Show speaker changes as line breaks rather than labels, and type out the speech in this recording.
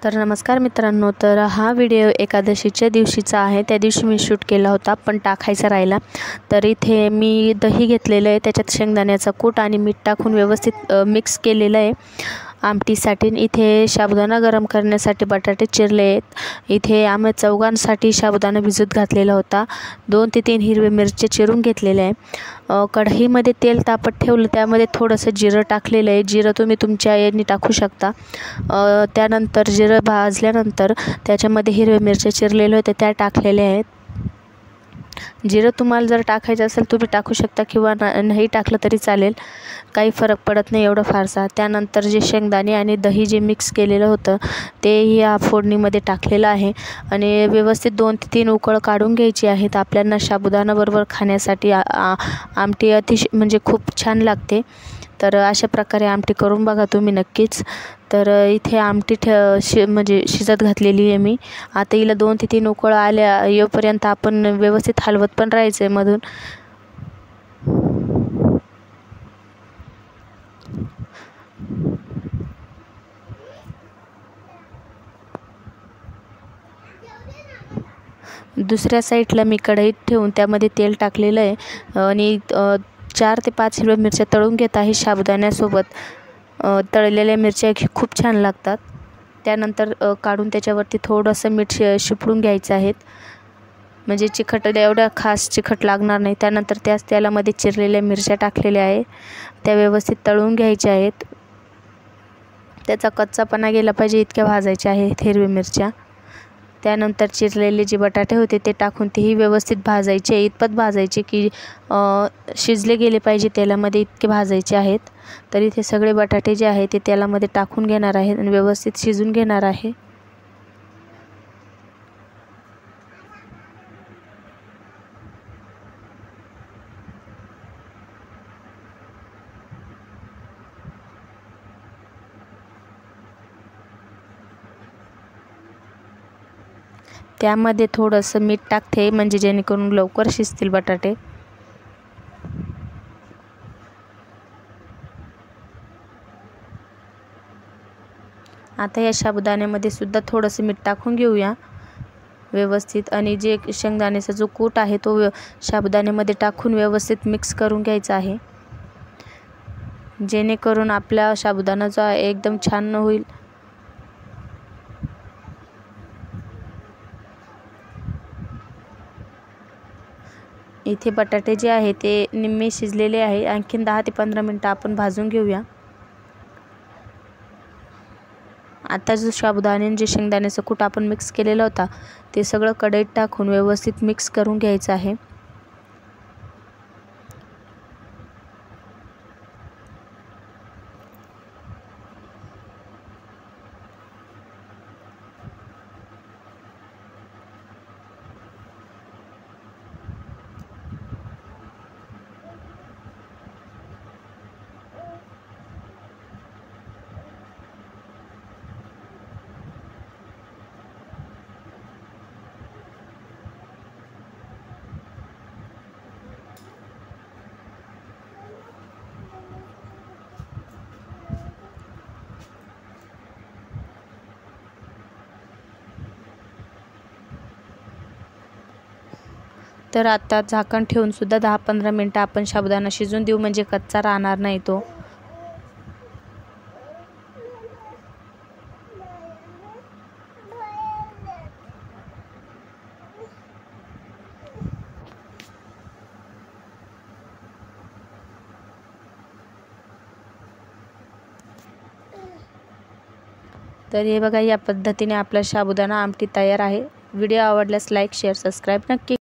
तर नमस्कार मित्रांनो, तर हा व्हिडिओ एकादशीच्या दिवशीचा आहे। त्या दिवशी मी शूट केला होता पण टाकायचा राहिला। तर इथे मी दही घेतलेलं आहे, त्याच्यात शेंगदाण्याचा कूट आणि मीठ टाकून व्यवस्थित मिक्स केलेलं आहे आमटीसाठी। इथे साबुदाणा गरम करण्यासाठी बटाटे चिरले आहेत। इथे आम्ही चौघांसाठी साबुदाणा भिजत घातलेला होता। 2 ते 3 हिरवे मिरची चिरून घेतलेले आहे। कढईमध्ये तेल तापत ठेवलं, त्यामध्ये थोडंसं जिरं टाकलेलं आहे। जिरं तुम्ही तुमच्या याने टाकू शकता। त्यानंतर जिरं भाजल्यानंतर त्याच्यामध्ये हिरव्या मिरच्या चिरलेल्या होत्या त्या टाकलेल्या आहेत। जिरं तुम्हाला जर टाकायचं असेल तुम्ही टाकू शकता किंवा नाही टाकलं तरी चालेल, काही फरक पडत नाही एवढं फारसा। त्यानंतर जे शेंगदाणे आणि दही जे मिक्स केलेलं होतं ते या फोडणीमध्ये टाकलेलं आहे आणि व्यवस्थित 2 ते 3 उकळ काढून घ्यायची आहेत। आपल्याला साबुदाणाबरोबर खाण्यासाठी आमटी अतिशय म्हणजे खूप छान लागते। तर अशा प्रकारे आमटी करून बघा तुम्ही नक्कीच। तर इथे आमटी म्हणजे शिजत घातलेली आहे मी। आता हिला 2 ते 3 उकळ आल्या येईपर्यंत आपण व्यवस्थित हलवत पण राहायचं आहे मधून। दुसऱ्या साईडला मी कढईत ठेवून त्यामध्ये तेल टाकलेलं आहे आणि 4 ते 5 हिरव्या मिरच्या तळून घेत आहे साबुदाण्यासोबत। तळलेल्या मिरच्या खूप छान लागतात। त्यानंतर काढून त्याच्यावरती थोडंसं मीठ शिपडून घ्यायचं आहे, म्हणजे चिकट एवढा खास चिकट लागणार नाही। त्यानंतर त्याच तेलामध्ये चिरलेल्या मिरच्या टाकलेल्या आहे, त्या व्यवस्थित तळून घ्यायच्या आहेत। त्याचा कच्चापणा गेला पाहिजे इतक्या भाजायच्या आहेत हिरव्या मिरच्या। त्यानंतर चिरलेले जे बटाटे होते ते टाकून तेही व्यवस्थित भाजायचे, इतपत भाजायचे की शिजले गेले पाहिजे तेलामध्ये, इतके भाजायचे आहेत। तर इथे सगळे बटाटे जे आहे ते तेलामध्ये टाकून घेणार आहे आणि व्यवस्थित शिजून घेणार आहे। त्यामध्ये थोडंसं मीठ टाकते म्हणजे जेणेकरून लवकर शिजतील बटाटे। आता या साबुदाण्यामध्ये सुद्धा थोडंसं मीठ टाकून घेऊया व्यवस्थित आणि जे शेंगदाण्याचा जो कूट आहे तो साबुदाण्यामध्ये टाकून व्यवस्थित मिक्स करून घ्यायचा आहे, जेणेकरून आपला साबुदाणा जो आहे एकदम छान होईल। इथे बटाटे जे आहे ते निम्मे शिजलेले आहे, आणखीन 10 ते 15 मिनिटं आपण भाजून घेऊया। आता जो साबुदाणे जे शेंगदाण्याचं कूट आपण मिक्स केलेला होता ते सगळं कढईत टाकून व्यवस्थित मिक्स करून घ्यायचं आहे। तर आता झाकण ठेवून सुद्धा 10-15 मिनिटं आपण साबुदाणा शिजून देऊ, म्हणजे कच्चा राहणार नाही तो। तर हे बघा, या पद्धतीने आपला साबुदाणा आमटी तयार आहे। व्हिडिओ आवडल्यास लाईक, शेअर, सबस्क्राईब नक्की